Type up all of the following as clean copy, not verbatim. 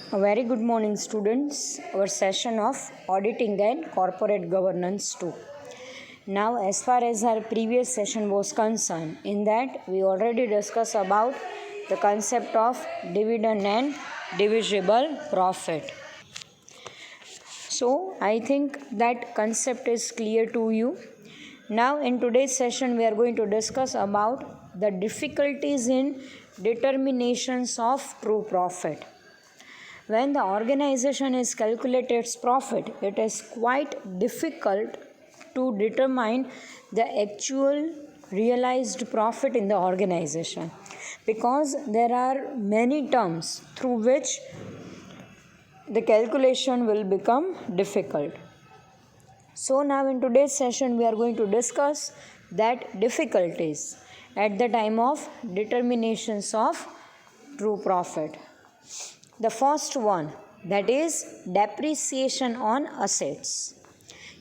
A very good morning, students. Our session of auditing and corporate governance too. Now, as far as our previous session was concerned, in that we already discussed about the concept of dividend and divisible profit. So, I think that concept is clear to you. Now, in today's session, we are going to discuss about the difficulties in determinations of true profit. When the organization is calculated its profit, it is quite difficult to determine the actual realized profit in the organization because there are many terms through which the calculation will become difficult. So now in today's session we are going to discuss that difficulties at the time of determinations of true profit. The first one, that is depreciation on assets.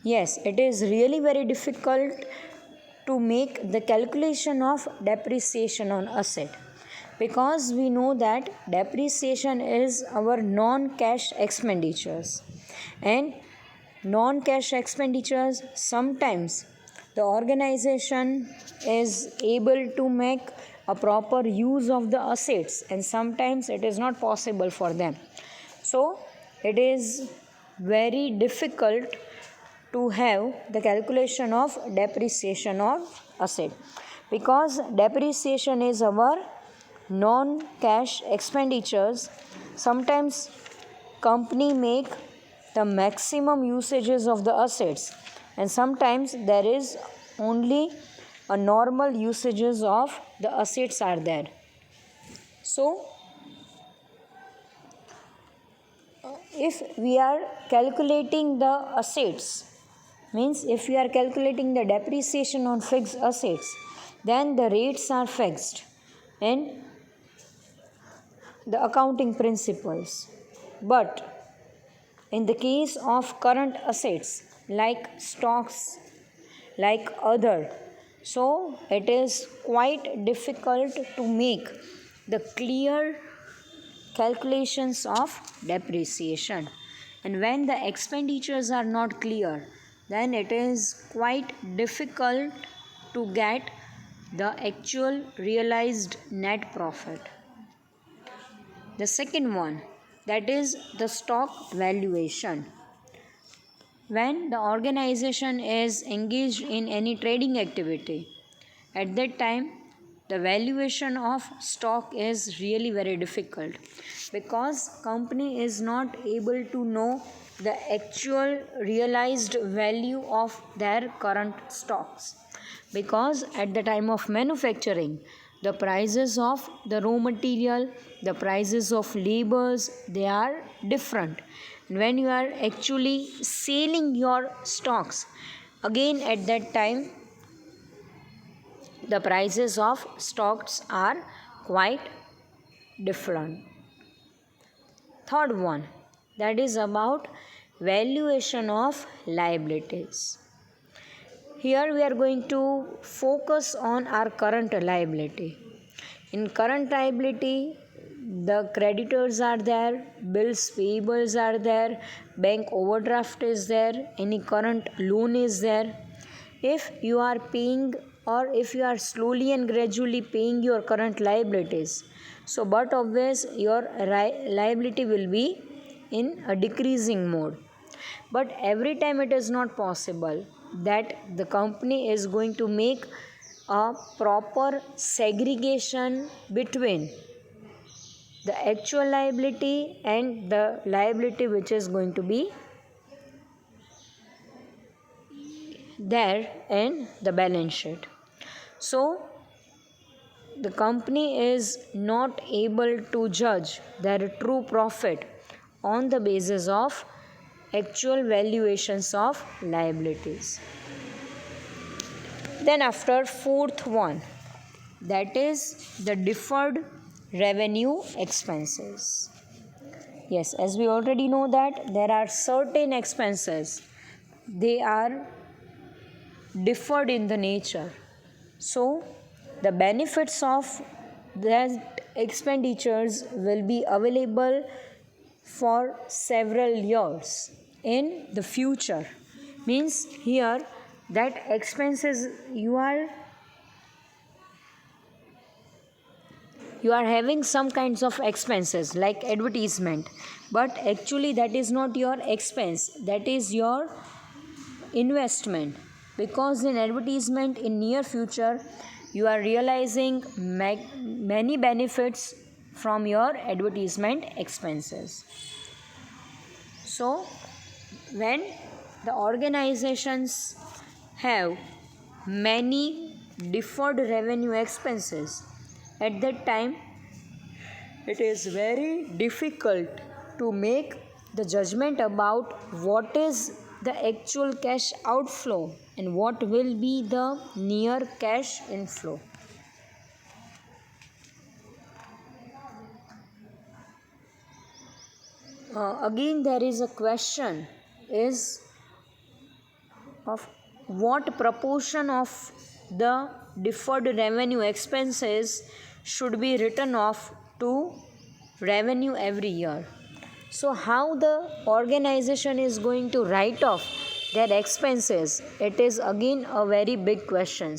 Yes, it is really very difficult to make the calculation of depreciation on asset because we know that depreciation is our non-cash expenditures, and non-cash expenditures sometimes the organization is able to make a proper use of the assets and sometimes it is not possible for them. So it is very difficult to have the calculation of depreciation of asset because depreciation is our non-cash expenditures. Sometimes company make the maximum usages of the assets and sometimes there is only a normal usages of the assets are there. So if we are calculating the assets, means if we are calculating the depreciation on fixed assets, then the rates are fixed and the accounting principles. But in the case of current assets like stocks, like other, so it is quite difficult to make the clear calculations of depreciation. And when the expenditures are not clear, then it is quite difficult to get the actual realized net profit. The second one, that is the stock valuation. When the organization is engaged in any trading activity, at that time the valuation of stock is really very difficult because company is not able to know the actual realized value of their current stocks, because at the time of manufacturing the prices of the raw material, the prices of labors, they are different. When you are actually selling your stocks, again at that time the prices of stocks are quite different. Third one, that is about valuation of liabilities. Here we are going to focus on our current liability. In current liability, the creditors are there, bills payables are there, bank overdraft is there, any current loan is there. If you are paying or if you are slowly and gradually paying your current liabilities, so but obvious your liability will be in a decreasing mode. But every time it is not possible that the company is going to make a proper segregation between the actual liability and the liability which is going to be there in the balance sheet. So the company is not able to judge their true profit on the basis of actual valuations of liabilities. Then after fourth one, that is the deferred revenue expenses. Yes, as we already know that there are certain expenses, they are deferred in the nature. So the benefits of that expenditures will be available for several years in the future. Means here that expenses you are having some kinds of expenses like advertisement, but actually that is not your expense, that is your investment, because in advertisement in near future you are realizing many benefits from your advertisement expenses. So when the organizations have many deferred revenue expenses, at that time it is very difficult to make the judgment about what is the actual cash outflow and what will be the near cash inflow. Again there is a question is of what proportion of the deferred revenue expenses should be written off to revenue every year. So how the organization is going to write off their expenses, it is again a very big question,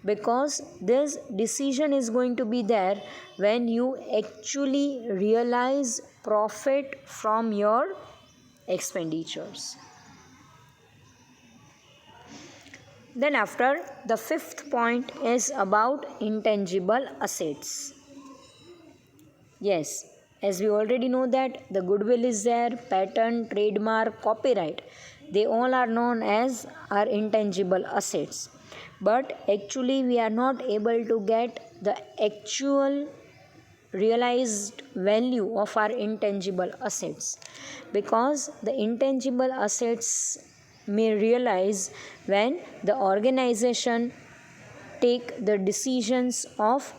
because this decision is going to be there when you actually realize profit from your expenditures. Then after, the fifth point is about intangible assets. Yes, as we already know that the goodwill is there, patent, trademark, copyright, they all are known as our intangible assets. But actually we are not able to get the actual realized value of our intangible assets, because the intangible assets may realize when the organization take the decisions of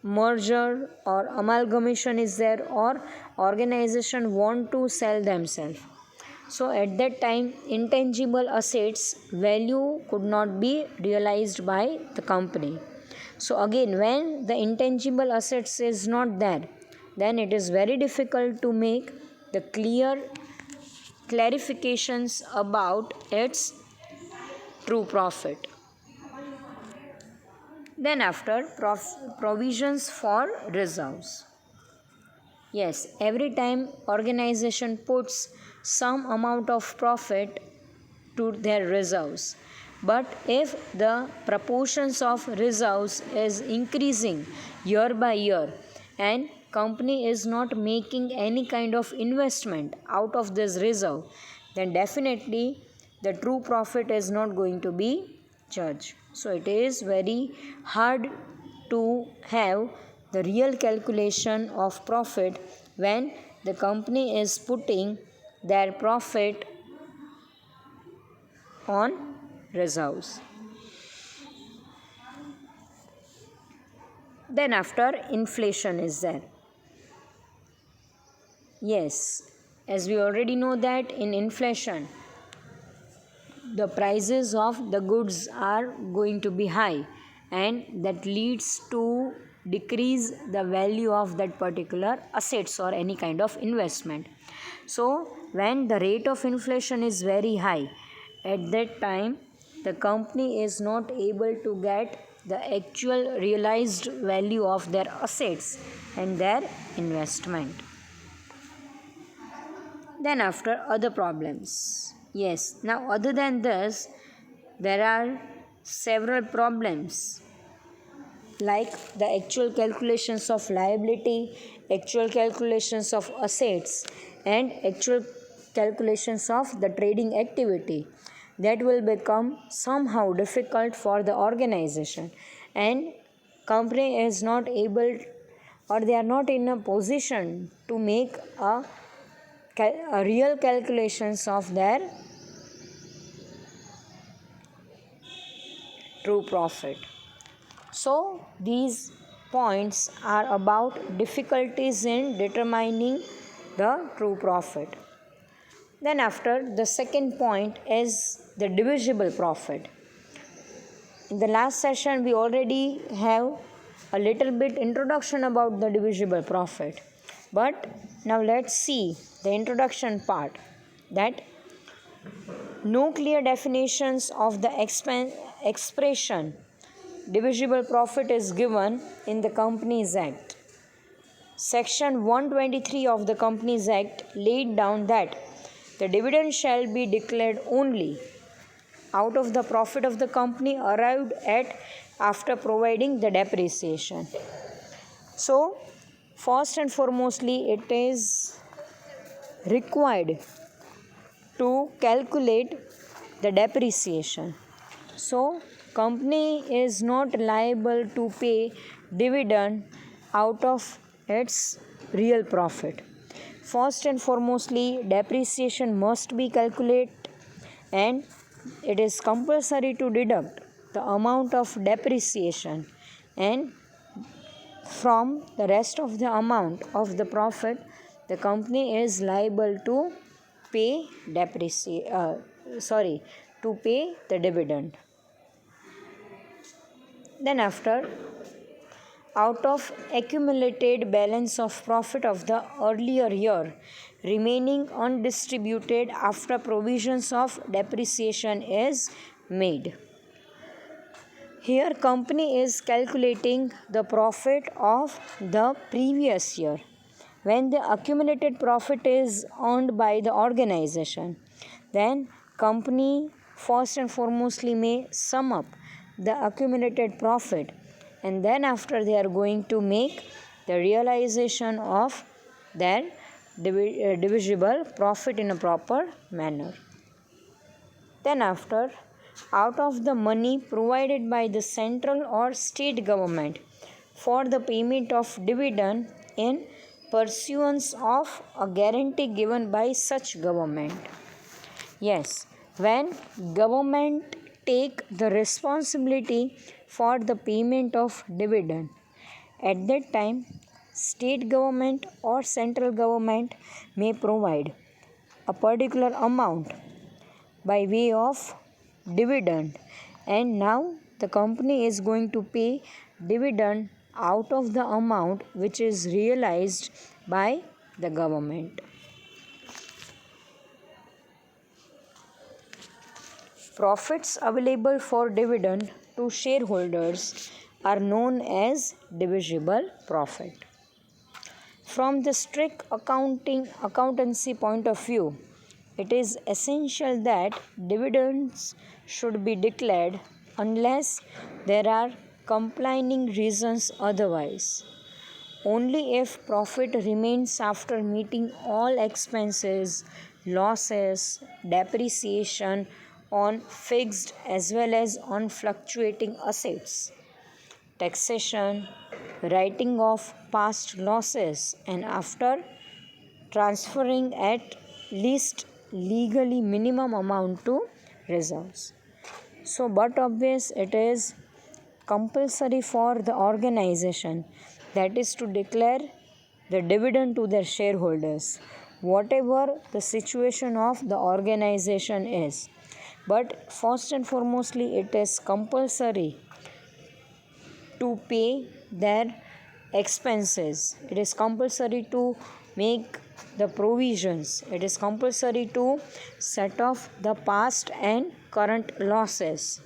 merger or amalgamation is there, or organization want to sell themselves. So at that time intangible assets value could not be realized by the company. So again when the intangible assets is not there, then it is very difficult to make the clarifications about its true profit. Then after, provisions for reserves. Yes, every time organization puts some amount of profit to their reserves, but if the proportions of reserves is increasing year by year and company is not making any kind of investment out of this reserve, then definitely the true profit is not going to be judged. So it is very hard to have the real calculation of profit when the company is putting their profit on reserves. Then after, inflation is there. Yes, as we already know that in inflation the prices of the goods are going to be high, and that leads to decrease the value of that particular assets or any kind of investment. So when the rate of inflation is very high, at that time the company is not able to get the actual realized value of their assets and their investment. Then after, other problems. Yes, now other than this there are several problems like the actual calculations of liability, actual calculations of assets, and actual calculations of the trading activity. That will become somehow difficult for the organization, and company is not able, or they are not in a position to make a real calculations of their true profit. So these points are about difficulties in determining the true profit. Then after, the second point is the divisible profit. In the last session we already have a little bit introduction about the divisible profit. But now let's see the introduction part, that no clear definitions of the expression divisible profit is given in the Companies Act. Section 123 of the Companies Act laid down that the dividend shall be declared only out of the profit of the company arrived at after providing the depreciation. So, first and foremostly, it is required to calculate the depreciation. So, company is not liable to pay dividend out of its real profit. First and foremostly, depreciation must be calculated, and it is compulsory to deduct the amount of depreciation, and from the rest of the amount of the profit the company is liable to pay to pay the dividend. Then after, out of accumulated balance of profit of the earlier year remaining undistributed after provisions of depreciation is made. Here company is calculating the profit of the previous year. When the accumulated profit is earned by the organization, then company first and foremostly may sum up the accumulated profit, and then after they are going to make the realization of their divisible profit in a proper manner. Then after, out of the money provided by the central or state government for the payment of dividend in pursuance of a guarantee given by such government. Yes, when government take the responsibility for the payment of dividend, at that time state government or central government may provide a particular amount by way of dividend, and now the company is going to pay dividend out of the amount which is realized by the government. Profits available for dividend to shareholders are known as divisible profit. From the strict accountancy point of view, it is essential that dividends should be declared unless there are compelling reasons otherwise. Only if profit remains after meeting all expenses, losses, depreciation on fixed as well as on fluctuating assets, taxation, writing off past losses, and after transferring at least legally minimum amount to reserves. So, but obvious, it is compulsory for the organization, that is to declare the dividend to their shareholders, whatever the situation of the organization is. But first and foremostly, it is compulsory to pay their expenses. It is compulsory to make the provisions. It is compulsory to set off the past and current losses.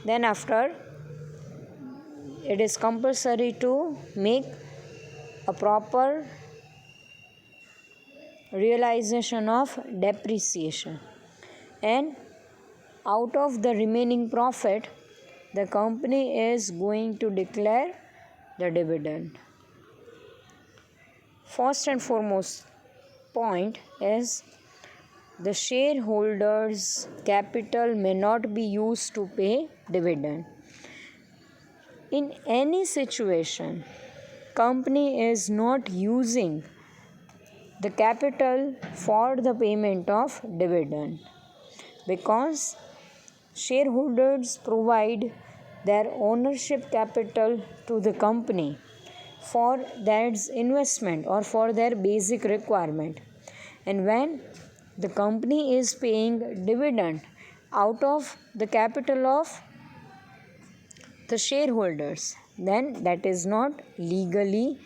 Then after, it is compulsory to make a proper realization of depreciation, and out of the remaining profit the company is going to declare the dividend. First and foremost point is, the shareholders' capital may not be used to pay dividend. In any situation, company is not using the capital for the payment of dividend, because shareholders provide their ownership capital to the company for their investment or for their basic requirement, and when the company is paying dividend out of the capital of the shareholders, then that is not legally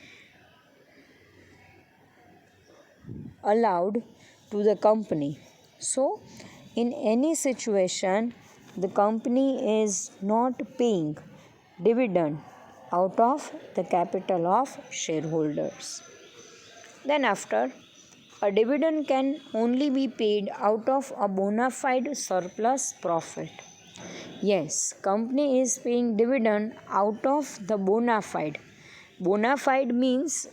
allowed to the company. So, in any situation, the company is not paying dividend out of the capital of shareholders. Then after, a dividend can only be paid out of a bona fide surplus profit. Yes, company is paying dividend out of the bona fide. Bona fide means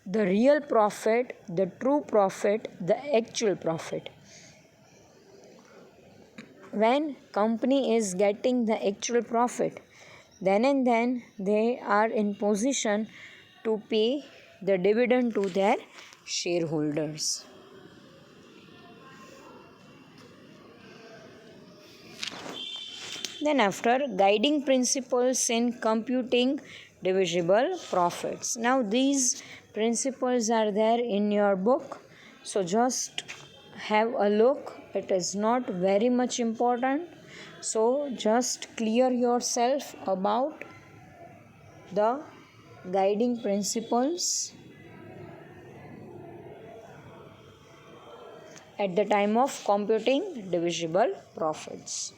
the real profit, the true profit, the actual profit. When company is getting the actual profit, then and then they are in position to pay the dividend to their shareholders. Then after, guiding principles in computing divisible profits. Now these principles are there in your book, so just have a look. It is not very much important, so just clear yourself about the guiding principles at the time of computing divisible profits.